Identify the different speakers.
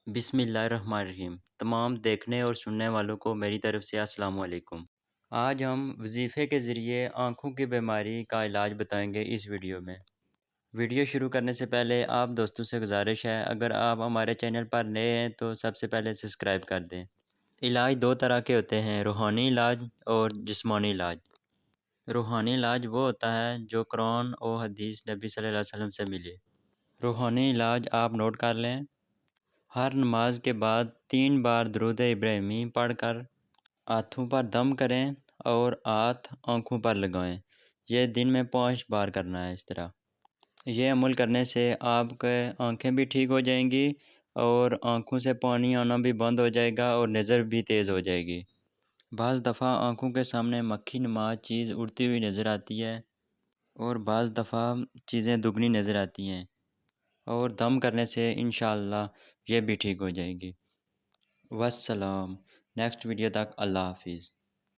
Speaker 1: بسم اللہ الرحمن الرحیم۔ تمام دیکھنے اور سننے والوں کو میری طرف سے السلام علیکم۔ آج ہم وظیفے کے ذریعے آنکھوں کی بیماری کا علاج بتائیں گے اس ویڈیو میں۔ ویڈیو شروع کرنے سے پہلے آپ دوستوں سے گزارش ہے، اگر آپ ہمارے چینل پر نئے ہیں تو سب سے پہلے سبسکرائب کر دیں۔ علاج دو طرح کے ہوتے ہیں، روحانی علاج اور جسمانی علاج۔ روحانی علاج وہ ہوتا ہے جو قرآن اور حدیث نبی صلی اللہ علیہ وسلم سے ملے۔ روحانی علاج آپ نوٹ کر لیں۔ ہر نماز کے بعد 3 بار درود ابراہیمی پڑھ کر ہاتھوں پر دم کریں اور ہاتھ آنکھوں پر لگائیں۔ یہ دن میں 5 بار کرنا ہے اس طرح۔ یہ عمل کرنے سے آپ کے آنکھیں بھی ٹھیک ہو جائیں گی اور آنکھوں سے پانی آنا بھی بند ہو جائے گا اور نظر بھی تیز ہو جائے گی۔ بعض دفعہ آنکھوں کے سامنے مکھی نما چیز اڑتی ہوئی نظر آتی ہے اور بعض دفعہ چیزیں دگنی نظر آتی ہیں، اور دم کرنے سے انشاءاللہ یہ بھی ٹھیک ہو جائے گی۔ والسلام۔ نیکسٹ ویڈیو تک اللہ حافظ۔